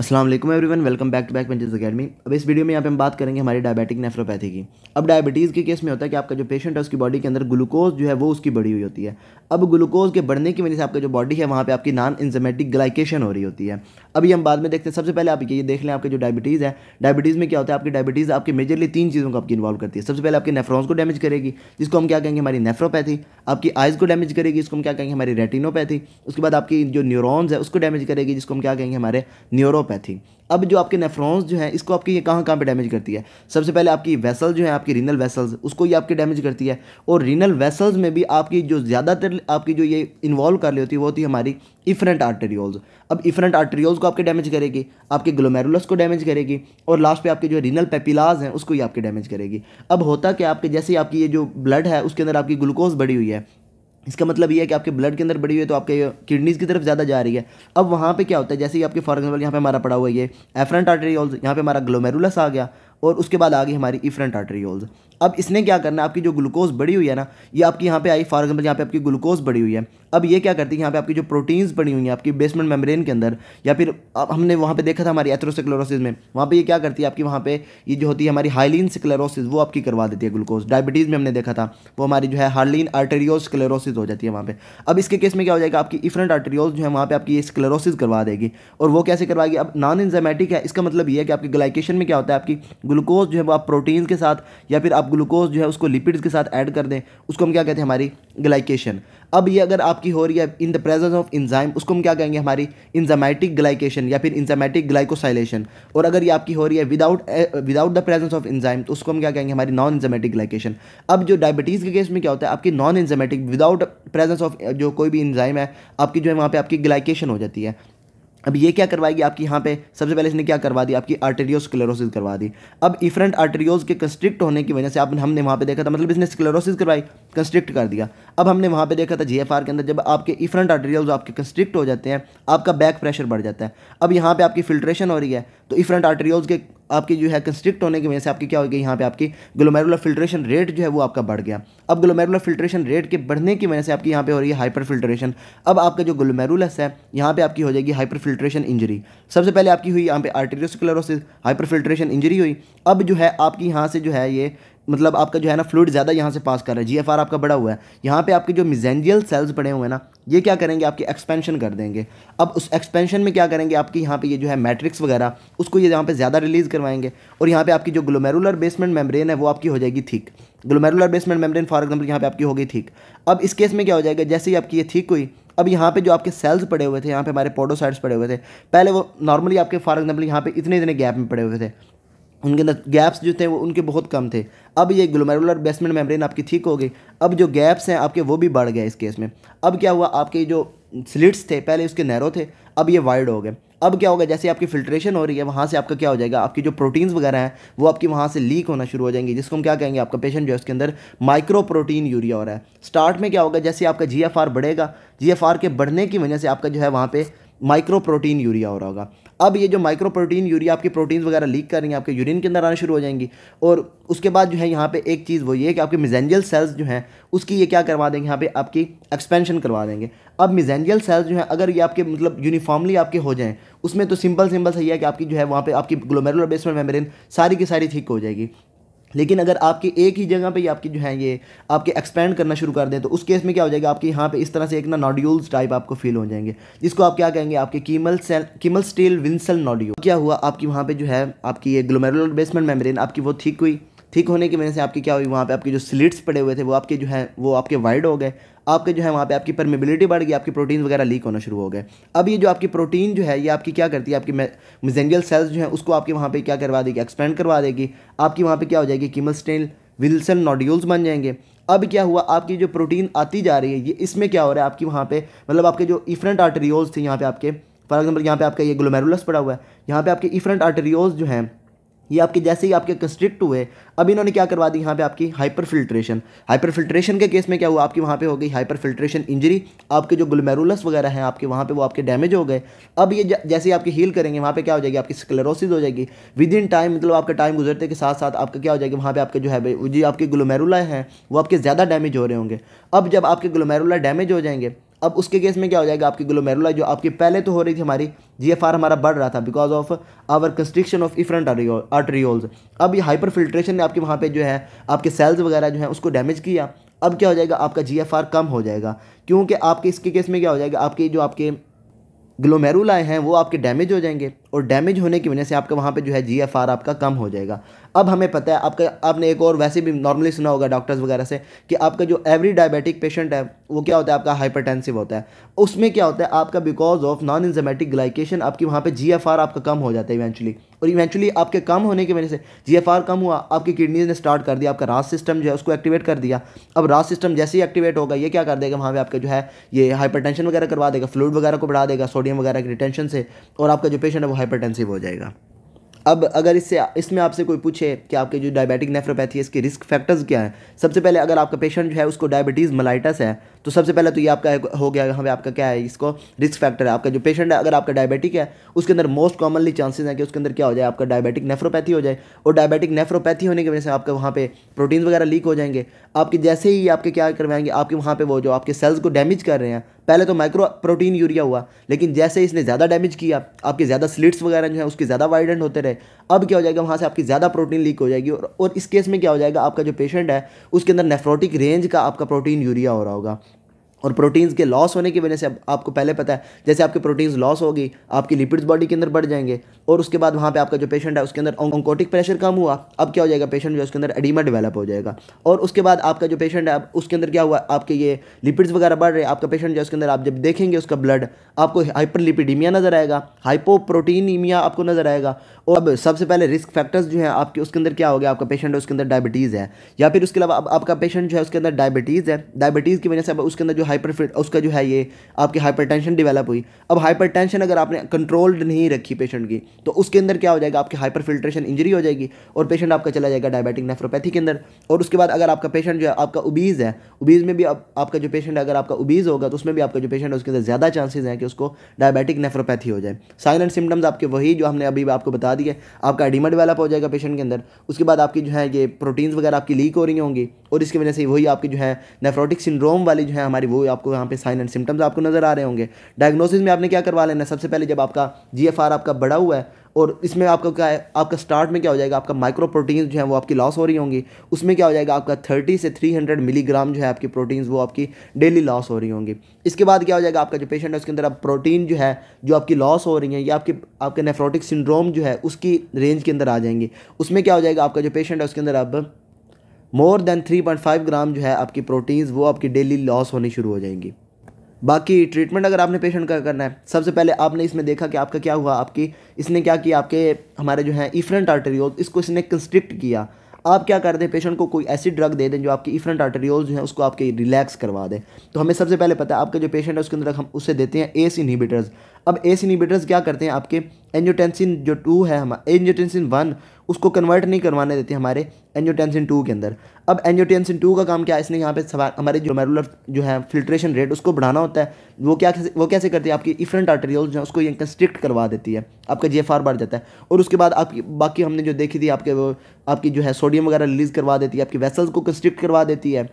अस्सलाम वालेकुम everyone, welcome back to Back Benches Academy. अब इस वीडियो में यहाँ पे हम बात करेंगे हमारी डायबिटिक नेफ्रोपैथी की। अब डायबिटीज़ के केस में होता है कि आपका जो पेशेंट है उसकी बॉडी के अंदर ग्लूकोज जो है वो उसकी बढ़ी हुई होती है। अब ग्लूकोज के बढ़ने की वजह से आपका जो बॉडी है वहाँ पे आपकी नॉन एंजाइमेटिक ग्लाइकेशन हो रही होती है। अभी हम बाद में देखते हैं। सबसे पहले आप ये देख लें, आपके जो डायबिटीज़ है, डायबिटीज़ में क्या होता है, आपकी डायबिटीज़ आपकी मेजरली 3 चीज़ों को आपकी इन्वॉल्व करती है। सबसे पहले आपके नेफ्रॉन्स को डैमेज करेगी, जिसको हम क्या कहेंगे हमारी नेफ्रोपैथी। आपकी आइज़ को डैमेज करेगी, जिसको हम क्या कहेंगे हमारी रेटिनोपैथी। उसके बाद आपकी जो न्यूरॉन्स है उसको डैमेज करेगी, जिसको हम क्या कहेंगे हमारे न्यूरोपैथी। अब जो आपके नेफ्रॉन्स जो हैं इसको आपकी ये कहाँ पे डैमेज करती है। सबसे पहले आपकी वेसल जो है, आपकी रीनल वेसल्स, उसको ये आपकी डैमेज करती है। और रीनल वेसल्स में भी आपकी जो ज़्यादातर आपकी जो ये इन्वॉल्व कर रही होती है वो होती है हमारी इफरेंट आर्टेरियोल्स। अब इफरेंट आर्टेरियोल्स को आपके डैमेज करेगी, आपके ग्लोमेरुलस को डैमेज करेगी, और लास्ट पे आपके जो रीनल पेपिलाज हैं उसको ये आपके डैमेज करेगी। अब होता क्या, आपके जैसे ही आपकी ये जो ब्लड है उसके अंदर आपकी ग्लूकोज बढ़ी हुई है, इसका मतलब ये है कि आपके ब्लड के अंदर बढ़ी हुई है तो आपके किडनीज़ की तरफ ज़्यादा जा रही है। अब वहाँ पे क्या होता है, जैसे ही आपके फॉर एग्जाम्पल यहाँ पे हमारा पड़ा हुआ है ये एफरेंट आर्टेरियोल्स, यहाँ पे हमारा ग्लोमेरुलस आ गया और उसके बाद आ गई हमारी इफरेंट आर्टेरियोल्स। अब इसने क्या करना है, आपकी जो ग्लूकोज बढ़ी हुई है ना, ये आपकी यहाँ पे आई, फॉर एग्जाम्पल यहाँ पे आपकी ग्लूकोज बढ़ी हुई है। अब ये क्या करती है, यहाँ पे आपकी जो प्रोटीन्स बनी हुई हैं आपकी बेसमेंट मेम्ब्रेन के अंदर, या फिर अब हमने वहाँ पे देखा था हमारी एथेरोस्क्लेरोसिस में, वहाँ पे ये क्या करती है आपकी, वहाँ पे ये जो होती है हमारी हाइलिन स्क्लेरोसिस वो आपकी करवा देती है ग्लूकोज। डायबिटीज़ में हमने देखा था वो हमारी जो है हाइलिन आर्टेरियोस्क्लेरोसिस हो जाती है वहाँ पे। अब इसके केस में क्या हो जाएगा, आपकी इफरेंट आर्टेरियोल्स जो है वहाँ पे आपकी ये स्क्लेरोसिस करवा देगी। और वो कैसे करवाएगी, अब नॉन एंजाइमेटिक है, इसका मतलब ये है कि आपकी ग्लाइकेशन में क्या होता है, आपकी ग्लूकोज जो है वो आप प्रोटीन्स के साथ या फिर आप ग्लूकोज जो है उसको लिपिड्स के साथ ऐड कर दें, उसको हम क्या कहते हैं हमारी ग्लाइकेशन। अब ये अगर आपकी हो रही है in the presence of enzyme, उसको हम क्या कहेंगे हमारी इंजाइमेटिक ग्लाइकेशन या फिर इंजाइमेटिक ग्लाइकोसाइलेशन। और अगर ये आपकी हो रही है without the presence of enzyme तो उसको हम क्या कहेंगे हमारी नॉन इंजाइमेटिक ग्लाइकेशन। अब जो डायबिटीज़ के केस में क्या होता है, आपकी non enzymatic without presence of जो कोई भी इंजाइम है, आपकी जो है वहाँ पे आपकी ग्लाइकेशन हो जाती है। अब ये क्या करवाएगी आपकी, यहाँ पे सबसे पहले इसने क्या करवा दी, आपकी आर्टेरियोस्क्लेरोसिस करवा दी। अब इफरेंट आर्टेरियोज के कंस्ट्रिक्ट होने की वजह से हमने वहाँ पे देखा था, मतलब इसने स्क्लेरोसिस करवाई, कंस्ट्रिक्ट कर दिया। अब हमने वहाँ पे देखा था जीएफआर के अंदर, जब आपके इफरेंट आर्टेरियोज आपके कंस्ट्रिक्ट हो जाते हैं, आपका बैक प्रेशर बढ़ जाता है। अब यहाँ पे आपकी फिल्ट्रेशन हो रही है तो इफरेंट आर्टेरियोज के आपकी जो है कंस्ट्रिक्ट होने की वजह से आपकी क्या हो गई, यहाँ पे आपकी ग्लोमेरुलर फिल्ट्रेशन रेट जो है वो आपका बढ़ गया। अब ग्लोमेरुलर फिल्ट्रेशन रेट के बढ़ने की वजह से आपकी यहाँ पे हो रही है हाइपर फिल्ट्रेशन। अब आपका जो ग्लोमेरुलस है यहाँ पे आपकी हो जाएगी हाइपर फिल्ट्रेशन इंजरी। सबसे पहले आपकी हुई यहाँ पे आर्टेरियोस्क्लेरोसिस, हाइपर फिल्ट्रेशन इंजरी हुई। अब जो है आपकी यहाँ से जो है ये मतलब आपका जो है ना फ्लूइड ज़्यादा यहाँ से पास कर रहा है, जीएफआर आपका बड़ा हुआ है। यहाँ पे आपके जो मिजेंजियल सेल्स पड़े हुए हैं ना, ये क्या करेंगे आपकी एक्सपेंशन कर देंगे। अब उस एक्सपेंशन में क्या करेंगे, आपकी यहाँ पे ये जो है मैट्रिक्स वगैरह उसको ये यहाँ पे ज़्यादा रिलीज़ करवाएंगे। और यहाँ पे आपकी जो ग्लोमेरुलर बेसमेंट मेम्ब्रेन है वो आपकी हो जाएगी thick. Glomerular basement membrane for example यहाँ पे आपकी हो गई थिक। अब इस केस में क्या हो जाएगा, जैसे ही आपकी ये थिक हुई, अब यहाँ पे जो आपके सेल्स पड़े हुए थे, यहाँ पे हमारे पोडोसाइट्स पड़े हुए थे, पहले वो नॉर्मली आपके फॉर एग्जाम्पल यहाँ पे इतने इतने गैप में पड़े हुए थे, उनके अंदर गैप्स जो थे वो उनके बहुत कम थे। अब ये ग्लोमेरुलर बेसमेंट मेम्ब्रेन आपकी ठीक हो गई, अब जो गैप्स हैं आपके वो भी बढ़ गए इस केस में। अब क्या हुआ, आपके जो स्लिट्स थे पहले उसके नैरो थे, अब ये वाइड हो गए। अब क्या होगा, जैसे आपकी फिल्ट्रेशन हो रही है वहाँ से आपका क्या हो जाएगा, आपकी जो प्रोटीन्स वगैरह हैं वो आपकी वहाँ से लीक होना शुरू हो जाएंगी, जिसको हम क्या कहेंगे, आपका पेशेंट जो है उसके अंदर माइक्रो प्रोटीन यूरिया हो रहा है। स्टार्ट में क्या होगा, जैसे आपका जीएफआर बढ़ेगा, जीएफआर के बढ़ने की वजह से आपका जो है वहाँ पे माइक्रो प्रोटीन यूरिया हो रहा होगा। अब ये जो माइक्रो प्रोटीन यूरिया आपकी प्रोटीन्स वगैरह लीक कर रही हैं, आपके यूरिन के अंदर आना शुरू हो जाएंगी। और उसके बाद जो है यहाँ पे एक चीज़ वो ये है कि आपके मिजेंजियल सेल्स जो हैं उसकी ये क्या करवा देंगे, यहाँ पे आपकी एक्सपेंशन करवा देंगे। अब मिजेंजियल सेल्स जो है अगर ये आपके मतलब यूनिफॉर्मली आपके हो जाएं, उसमें तो सिंपल सही है कि आपकी जो है वहाँ पे आपकी ग्लोमेरुलर बेसमेंट मेम्ब्रेन सारी की सारी ठीक हो जाएगी। लेकिन अगर आपकी एक ही जगह पे ही आपकी जो है ये आपके एक्सपेंड करना शुरू कर दें तो उस केस में क्या हो जाएगा, आपके यहाँ पे इस तरह से एक ना नोड्यूल्स टाइप आपको फील हो जाएंगे, जिसको आप क्या कहेंगे, आपके कीमल स्टील विंसल नोड्यूल। क्या हुआ, आपकी वहाँ पे जो है आपकी ये ग्लोमेरुलर बेसमेंट मेम्ब्रेन आपकी वो ठीक हुई, ठीक होने की वजह से आपकी क्या हुई, वहाँ पे आपके जो स्लिट्स पड़े हुए थे वो आपके जो है वो आपके वाइड हो गए। आपके जो है वहाँ पे आपकी परमेबिलिटी बढ़ गई, आपकी प्रोटीन वगैरह लीक होना शुरू हो गए। अब ये जो आपकी प्रोटीन जो है ये आपकी क्या करती है, आपकी मेसेंजियल सेल्स जो है उसको आपके वहाँ पे क्या करवा देगी, एक्सपेंड करवा देगी। आपकी वहाँ पे क्या हो जाएगी, कीमल स्टील विल्सन नोड्यूल्स बन जाएंगे। अब क्या हुआ, आपकी जो प्रोटीन आती जा रही है ये इसमें क्या हो रहा है, आपकी वहाँ पे मतलब आपके जो इफरेंट आर्टेरियोल्स थे यहाँ पे आपके फॉर एग्जाम्पल यहाँ पे आपका ये ग्लोमेरुलस पड़ा हुआ है, यहाँ पे आपके इफरेंट आर्टेरियोल्स जो हैं ये आपके जैसे ही आपके कंस्ट्रिक्ट हुए, अब इन्होंने क्या करवा दी, यहाँ पे आपकी हाइपर फिल्ट्रेशन के केस में क्या हुआ, आपकी वहाँ पे हो गई हाइपर फिल्ट्रेशन इंजरी। आपके जो ग्लोमेरुलस वगैरह हैं आपके वहाँ पे वो आपके डैमेज हो गए। अब ये जैसे ही आपके हील करेंगे वहाँ पे क्या हो जाएगी, आपकी स्क्लेरोसिस हो जाएगी विद इन टाइम, मतलब आपका टाइम गुजरते के साथ साथ आपका क्या हो जाएगा, वहाँ पे आपके जो है जो आपके ग्लोमेरुला हैं वो आपके ज़्यादा डैमेज हो रहे होंगे। अब जब आपके ग्लोमेरुला डैमेज हो जाएंगे, अब उसके केस में क्या हो जाएगा, आपकी ग्लोमेरुला जो आपकी पहले तो हो रही थी हमारी जीएफआर हमारा बढ़ रहा था because of our constriction of efferent arterioles. अब ये हाइपर फिल्ट्रेशन ने आपके वहाँ पे जो है आपके सेल्स वगैरह जो है उसको डैमेज किया। अब क्या हो जाएगा, आपका जीएफआर कम हो जाएगा, क्योंकि आपके इसके केस में क्या हो जाएगा, आपके जो आपके ग्लोमेरुलाए हैं वो आपके डैमेज हो जाएंगे और डैमेज होने की वजह से आपका वहाँ पे जो है जीएफआर आपका कम हो जाएगा। अब हमें पता है आपका, आपने एक और वैसे भी नॉर्मली सुना होगा डॉक्टर्स वगैरह से कि आपका जो एवरी डायबिटिक पेशेंट है वो क्या होता है, आपका हाइपरटेंसिव होता है। उसमें क्या होता है आपका because of non enzymatic glycation आपकी वहाँ पे जीएफआर आपका कम हो जाता है इवेंचुअली, और इवेंचुअली आपके कम होने की वजह से जीएफआर कम हुआ, आपकी किडनीज ने स्टार्ट कर दिया, आपका रास सिस्टम जो है उसको एक्टिवेट कर दिया। अब रास सिस्टम जैसे ही एक्टिवेट होगा ये क्या कर देगा, वहाँ पे आपका जो है ये हाइपरटेंशन वगैरह करवा देगा, फ्लूइड वगैरह को बढ़ा देगा सोडियम वगैरह की रिटेंशन से, और आपका जो पेशेंट है वो हाइपरटेंसिव हो जाएगा। अब अगर इसमें आपसे कोई पूछे कि आपके जो डायबिटिक नेफ्रोपैथी है इसके रिस्क फैक्टर्स क्या हैं, सबसे पहले अगर आपका पेशेंट जो है उसको डायबिटीज़ मेलाइटस है तो सबसे पहले तो ये आपका हो गया, यहाँ पे आपका क्या है, इसको रिस्क फैक्टर है। आपका जो पेशेंट है अगर आपका डायबिटिक है उसके अंदर मोस्ट कॉमनली चांसेस हैं कि उसके अंदर क्या हो जाए, आपका डायबिटिक नेफ्रोपैथी हो जाए, और डायबिटिक नेफ्रोपैथी होने की वजह से आपका वहाँ पे प्रोटीन वगैरह लीक हो जाएंगे। आपके जैसे ही आपके क्या करवाएंगे, आपके वहाँ पे वो जो आपके सेल्स को डैमेज कर रहे हैं, पहले तो माइक्रो प्रोटीन यूरिया हुआ, लेकिन जैसे इसने ज़्यादा डैमेज किया, आपके ज़्यादा स्लिट्स वगैरह जो है उसके ज़्यादा वाइडेंड होते रहे, अब क्या हो जाएगा, वहाँ से आपकी ज़्यादा प्रोटीन लीक हो जाएगी, और इस केस में क्या हो जाएगा, आपका जो पेशेंट है उसके अंदर नेफ्रोटिक रेंज का आपका प्रोटीन यूरिया हो रहा होगा, और प्रोटीन्स के लॉस होने की वजह से अब आपको पहले पता है जैसे आपके प्रोटीन्स लॉस होगी आपकी लिपिड्स बॉडी के अंदर बढ़ जाएंगे, और उसके बाद वहाँ पे आपका जो पेशेंट है उसके अंदर ऑन्कोटिक प्रेशर कम हुआ, अब क्या हो जाएगा, पेशेंट जो है उसके अंदर एडिमा डेवलप हो जाएगा, और उसके बाद आपका जो पेशेंट है अब उसके अंदर क्या हुआ, आपके ये लिपिड्स वगैरह बढ़ रहे हैं, आपका पेशेंट जो है उसके अंदर आप जब देखेंगे उसका ब्लड आपको हाइपरलिपिडीमिया नजर आएगा, हाइपोप्रोटीनीमिया आपको नजर आएगा। और अब सबसे पहले रिस्क फैक्टर्स जो है आपके उसके अंदर क्या हो गया, आपका पेशेंट है उसके अंदर डायबिटीज़ है, या फिर उसके अलावा अब आपका पेशेंट जो है उसके अंदर डायबिटीज़ है, डायबिटीज़ की वजह से अब उसके अंदर जो उसका जो है ये आपकी हाइपरटेंशन डेवलप हुई। अब हाइपरटेंशन अगर आपने कंट्रोल्ड नहीं रखी पेशेंट की तो उसके अंदर क्या हो जाएगा, आपकी हाइपर फिल्ट्रेशन इंजरी हो जाएगी और पेशेंट आपका चला जाएगा डायबिटिक नेफ्रोपैथी के अंदर। और उसके बाद अगर आपका पेशेंट जो है आपका ओबीज़ है, ओबीज़ में भी आपका जो पेशेंट है अगर आपका ओबीज़ होगा तो उसमें भी आपका जो पेशेंट है उसके अंदर ज़्यादा चांसेस हैं कि उसको डायबिटिक नेफ्रोपैथी हो जाए। साइन एंड सिम्टम्स आपके वही जो हमने अभी आपको बता दिए, आपका एडिमा डेवलप हो जाएगा पेशेंट के अंदर, उसके बाद आपकी जो है ये प्रोटीन्स वगैरह आपकी लीक हो रही होंगी, और इसकी वजह से वही आपकी जो है नेफ्रोटिक सिंड्रोम वाली जो है हमारी वो आपको यहाँ पे साइन एंड सिम्टम्स आपको नजर आ रहे होंगे। डायग्नोसिस में आपने क्या करवा लेना, सबसे पहले जब आपका जीएफआर आपका बढ़ा हुआ है और इसमें आपका क्या है, आपका स्टार्ट में क्या हो जाएगा, आपका माइक्रो प्रोटीन्स जो है वो आपकी लॉस हो रही होंगी, उसमें क्या हो जाएगा आपका 30 से 300 मिलीग्राम जो है आपकी प्रोटीन्स वो आपकी डेली लॉस हो रही होंगी। इसके बाद क्या हो जाएगा, आपका जो पेशेंट है उसके अंदर अब प्रोटीन जो है जो आपकी लॉस हो रही है या आपके नेफ्रोटिक सिंड्रोम जो है उसकी रेंज के अंदर आ जाएंगी। उसमें क्या हो जाएगा, आपका जो पेशेंट है उसके अंदर अब मोर देन 3.5 ग्राम जो है आपकी प्रोटीन्स वो आपकी डेली लॉस होनी शुरू हो जाएंगी। बाकी ट्रीटमेंट अगर आपने पेशेंट का करना है, सबसे पहले आपने इसमें देखा कि आपका क्या हुआ, आपकी इसने क्या किया, आपके हमारे जो है इफरेंट आर्टेरियोल्स इसको इसने कंस्ट्रिक्ट किया। आप क्या कर दें, पेशेंट को कोई ऐसी ड्रग दे दें जो आपकी इफरेंट आर्टेरियोल्स जो है उसको आपके रिलैक्स करवा दें। तो हमें सबसे पहले पता है आपका जो पेशेंट है उसके अंदर हम उसे देते हैं एस इनहिबिटर्स। अब एस इनहिबिटर्स क्या करते हैं, आपके एंजियोटेंसिन जो 2 है हमारा एंजियोटेंसिन 1 उसको कन्वर्ट नहीं करवाने देते हमारे एंजियोटेंसिन 2 के अंदर। अब एंजियोटेंसिन 2 का काम क्या है, इसने यहाँ पे हमारे जो ग्लोमेरुलर जो है फिल्ट्रेशन रेट उसको बढ़ाना होता है। वो कैसे करती है, आपकी इफरेंट आर्टेरियोल्स जो है उसको ये कंस्ट्रिक्ट करवा देती है, आपका जीएफआर बढ़ जाता है, और उसके बाद आपकी बाकी हमने जो देखी थी आपके वो आपकी जो है सोडियम वगैरह रिलीज करवा देती है, आपकी वेसल्स को कंस्ट्रिक्ट करवा देती है,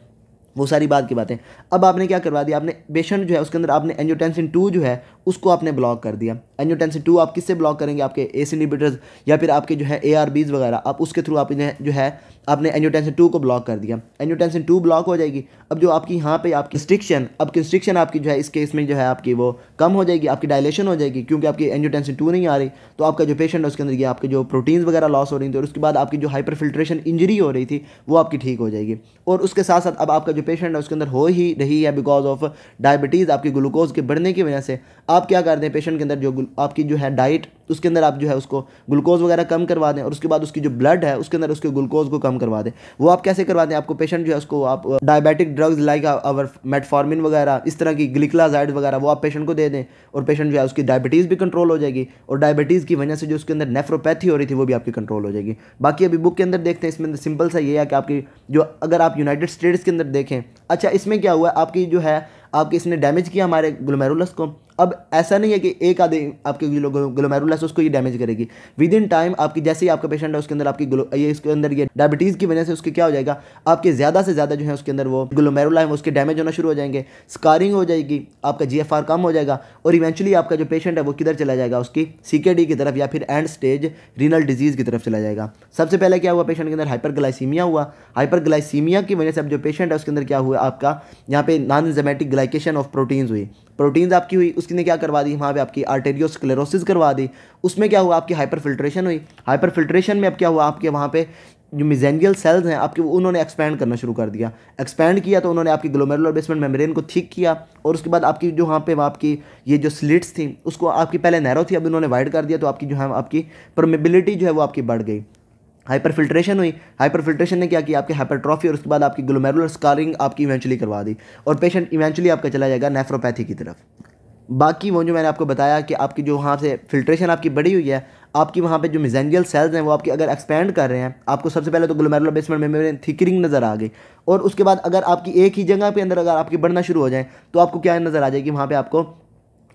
वो सारी बात की बातें। अब आपने क्या करवा दिया, आपने पेशेंट जो है उसके अंदर आपने एंजियोटेंसिन 2 जो है उसको आपने ब्लॉक कर दिया। एंजियोटेंसिन 2 आप किससे ब्लॉक करेंगे, आपके एस इनहिबिटर्स या फिर आपके जो है एआरबीज वगैरह, आप उसके थ्रू आपने जो है आपने एंजियोटेंसिन 2 को ब्लॉक कर दिया। एंजियोटेंसिन 2 ब्लॉक हो जाएगी। अब जो आपकी यहाँ पे आपकी कंस्ट्रिक्शन आपकी जो है इस केस में जो है आपकी वो कम हो जाएगी, आपकी डायलेशन हो जाएगी, क्योंकि आपकी एंजियोटेंसिन 2 नहीं आ रही। तो आपका जो पेशेंट है उसके अंदर ये आपके जो प्रोटीन्स वगैरह लॉस हो रही थी, और उसके बाद आपकी जो हाइपर फिल्ट्रेशन इंजरी हो रही थी वो आपकी ठीक हो जाएगी। और उसके साथ साथ अब आपका जो पेशेंट है उसके अंदर हो ही रही है बिकॉज ऑफ डायबिटीज़, आपकी ग्लूकोज के बढ़ने की वजह से आप क्या कर दें, पेशेंट के अंदर जो आपकी जो है डाइट उसके अंदर आप जो है उसको ग्लूकोज वगैरह कम करवा दें, और उसके बाद उसकी जो ब्लड है उसके अंदर उसके ग्लूकोज को कम करवा दें। वो आप कैसे करवा दें, आपको पेशेंट जो है उसको आप diabetic drugs like our metformin वगैरह इस तरह की ग्लिक्लाजाइड वगैरह वो आप पेशेंट को दे दें, और पेशेंट जो है उसकी डायबिटीज़ भी कंट्रोल हो जाएगी, और डायबिटीज़ की वजह से जो उसके अंदर नेफ्रोपैथी हो रही थी वो भी आपकी कंट्रोल हो जाएगी। बाकी अभी बुक के अंदर देखते हैं, इसमें सिंपल सा ये है कि आपकी जो अगर आप यूनाइटेड स्टेट्स के अंदर देखें, अच्छा इसमें क्या हुआ, आपकी जो है आपके इसने डैमेज किया हमारे ग्लोमेरुलस को, अब ऐसा नहीं है कि एक आधे आपके ग्लोमेरुलस उसको ये डैमेज करेगी, विद इन टाइम आपकी जैसे ही आपका पेशेंट है उसके अंदर आपकी ये इसके अंदर ये डायबिटीज़ की वजह से उसके क्या हो जाएगा, आपके ज़्यादा से ज़्यादा जो है उसके अंदर वो ग्लोमेरुला है उसके डैमेज होना शुरू हो जाएंगे, स्कारिंग हो जाएगी, आपका GFR कम हो जाएगा और इवेंचुअली आपका जो पेशेंट है वो किधर चला जाएगा, उसकी CKD की तरफ या फिर एंड स्टेज रीनल डिजीज़ की तरफ चला जाएगा। सबसे पहले क्या हुआ, पेशेंट के अंदर हाइपरग्लाइसीमिया हुआ। हाइपरग्लाइसीमिया की वजह से अब जो पेशेंट है उसके अंदर क्या हुआ, आपका यहाँ पे non enzymatic glycation of proteins हुई, प्रोटीन्स आपकी हुई, उसने क्या करवा दी, वहाँ पे आपकी आर्टेरियोस्क्लेरोसिस करवा दी। उसमें क्या हुआ, आपकी हाइपर फिल्ट्रेशन हुई। हाइपर फिल्ट्रेशन में अब क्या हुआ, आपके वहाँ पे जो मिजेंजियल सेल्स हैं आपके उन्होंने एक्सपैंड करना शुरू कर दिया। एक्सपैंड किया तो उन्होंने आपकी ग्लोमेरुलर बेसमेंट मेम्ब्रेन को थिक किया और उसके बाद आपकी जो वहाँ पे आपकी ये जो स्लिट्स थी उसको आपकी पहले नैरो थी अब उन्होंने वाइड कर दिया, तो आपकी जो है आपकी परमेबिलिटी जो है वो आपकी बढ़ गई। हाइपर फिल्ट्रेशन हुई, हाइपर फिल्ट्रेशन ने क्या किया, आपकी हाइपरट्रॉफी और उसके बाद आपकी ग्लोमेरुलर स्कारिंग आपकी इवेंचुअली करवा दी और पेशेंट इवेंचुअली आपका चला जाएगा नेफ्रोपैथी की तरफ। बाकी वो जो मैंने आपको बताया कि आपकी जो वहाँ से फिल्ट्रेशन आपकी बढ़ी हुई है, आपकी वहाँ पे जो मिजेंजियल सेल्स हैं वो आपकी अगर एक्सपैंड कर रहे हैं, आपको सबसे पहले तो ग्लोमेरुलर बेसमेंट मेम्ब्रेन थिकरिंग नज़र आ गई और उसके बाद अगर आपकी एक ही जगह पे अंदर अगर आपकी बढ़ना शुरू हो जाए तो आपको क्या नज़र आ जाएगी, वहाँ पे आपको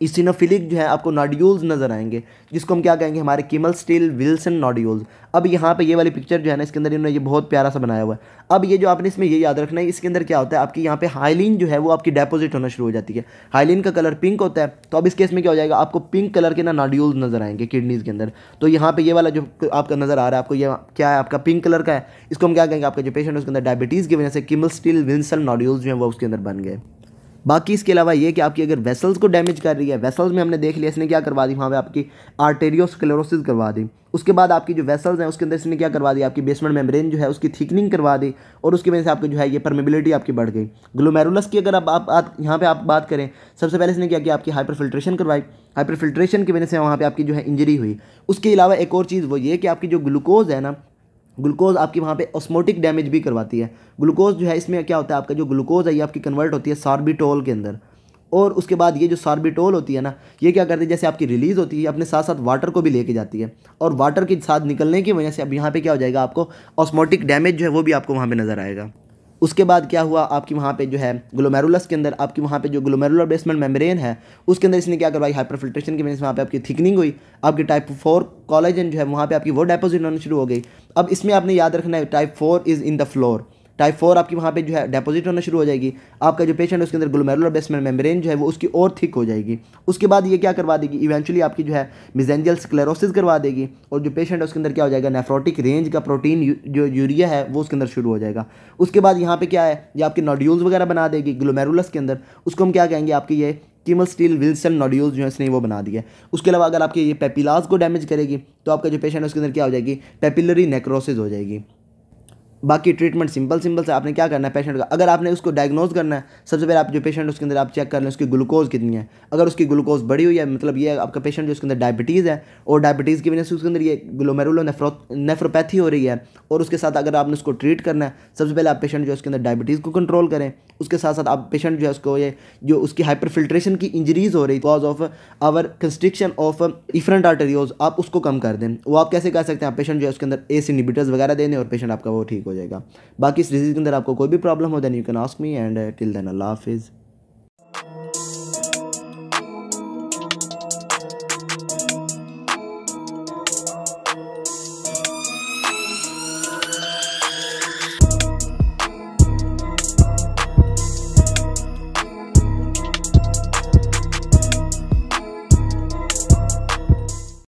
इसिनोफिलिक जो है आपको नॉड्यूल्स नज़र आएंगे, जिसको हम क्या कहेंगे, हमारे किमल स्टील विल्सन नॉड्यूल्स। अब यहाँ पे ये वाली पिक्चर जो है ना इसके अंदर इन्होंने ये बहुत प्यारा सा बनाया हुआ है। अब ये जो आपने इसमें ये याद रखना है, इसके अंदर क्या होता है, आपकी यहाँ पे हाइलिन जो है वो आपकी डेपोजिट होना शुरू हो जाती है। हाइलिन का कलर पिंक होता है, तो अब इस केस में क्या हो जाएगा, आपको पिंक कलर के ना नॉड्यूल्स नज़र आएंगे किडनीज़ के अंदर। तो यहाँ पे ये वाला जो आपका नज़र आ रहा है आपको, ये क्या है, आपका पिंक कलर का है। इसको हम क्या कहेंगे, आपका जो पेशेंट है उसके अंदर डायबिटीज़ की वजह से किमल स्टील विल्सन नॉड्यूल्स जो है वो उसके अंदर बन गए। बाकी इसके अलावा ये कि आपकी अगर वेसल्स को डैमेज कर रही है, वेसल्स में हमने देख लिया इसने क्या करवा दी, वहाँ पे आपकी आर्टेरियोस्क्लेरोसिस करवा दी। उसके बाद आपकी जो वेसल्स हैं उसके अंदर इसने क्या करवा दी, आपकी बेसमेंट मेम्ब्रेन जो है उसकी थिकनिंग करवा दी और उसकी वजह से आपकी जो है ये परमेबिलिटी आपकी बढ़ गई। ग्लोमेरुलस की अगर आप यहाँ पे आप बात करें, सबसे पहले इसने क्या किया, आपकी हाइपर फिल्ट्रेशन करवाई। हाइपर फिल्ट्रेशन की वजह से वहाँ पर आपकी जो है इंजरी हुई। उसके अलावा एक और चीज़ वो ये कि आपकी जो ग्लूकोज है ना, ग्लूकोज आपकी वहाँ पे ऑस्मोटिक डैमेज भी करवाती है। ग्लूकोज जो है इसमें क्या होता है, आपका जो ग्लूकोज है ये आपकी कन्वर्ट होती है सार्बिटोल के अंदर और उसके बाद ये जो सार्बिटोल होती है ना, ये क्या करती है, जैसे आपकी रिलीज़ होती है अपने साथ साथ वाटर को भी लेके जाती है और वाटर के साथ निकलने की वजह से अब यहाँ पे क्या हो जाएगा, आपको ऑस्मोटिक डैमेज जो है वो भी आपको वहाँ पे नज़र आएगा। उसके बाद क्या हुआ, आपकी वहाँ पे जो है ग्लोमेरुलस के अंदर आपकी वहाँ पे जो ग्लोमेरुलर बेसमेंट मेम्ब्रेन है उसके अंदर इसने क्या करवाई, हाइपर फिल्ट्रेशन की वजह से वहाँ पे आपकी थिकनिंग हुई। आपकी टाइप 4 कोलेजन जो है वहाँ पे आपकी वो डेपोजिट होना शुरू हो गई। अब इसमें आपने याद रखना है type 4 is in the floor, type 4 आपकी वहाँ पे जो है डेपोजिट होना शुरू हो जाएगी। आपका जो पेशेंट है उसके अंदर ग्लोमेरुलर बेसमेंट मेम्ब्रेन जो है वो उसकी और थिक हो जाएगी। उसके बाद ये क्या करवा देगी, इवेंचुअली आपकी जो है मिजेंजियल स्क्लेरोसिस करवा देगी और जो पेशेंट है उसके अंदर क्या हो जाएगा, नेफ्रोटिक रेंज का प्रोटीन जो यूरिया है वो उसके अंदर शुरू हो जाएगा। उसके बाद यहाँ पे क्या है, ये आपके नॉड्यूल्स वगैरह बना देगी ग्लोमेरुलस के अंदर, उसको हम क्या कहेंगे, आपकी ये किमल स्टील विल्सन नॉड्यूल्स जो है इसने वो बना दिया है। उसके अलावा अगर आपके ये पेपिलास को डैमेज करेगी तो आपका जो पेशेंट है उसके अंदर क्या हो जाएगी, पेपिलरी नेक्रोसिस हो जाएगी। बाकी ट्रीटमेंट सिंपल से आपने क्या करना है, पेशेंट का अगर आपने उसको डायग्नोज करना है, सबसे पहले आप जो पेशेंट उसके अंदर आप चेक कर लें उसकी ग्लूकोज कितनी है। अगर उसकी ग्लूकोज बढ़ी हुई है मतलब ये आपका पेशेंट जो उसके अंदर डायबिटीज़ है और डायबिटीज़ की वजह से उसके अंदर ये ग्लोमेरुलर नेफ्रोपैथी हो रही है और उसके साथ अगर आपने उसको ट्रीट करना है, सबसे पहले आप पेशेंट जो उसके अंदर डायबिटीज़ को कंट्रोल करें। उसके साथ साथ आप पेशेंट जो है उसको ये जो उसकी हाइपर फिल्ट्रेशन की इंजरीज़ हो रही cause of our constriction of efferent arterioles, आप उसको कम कर दें। वो आप कैसे कर सकते हैं, आप पेशेंट जो है उसके अंदर ACE इनहिबिटर्स वगैरह दे दें और पेशेंट आपका वो ठीक हो जाएगा। बाकी इस डिजीज़ के अंदर आपको कोई भी प्रॉब्लम हो then you can ask me and till then अल्लाह हाफिज़।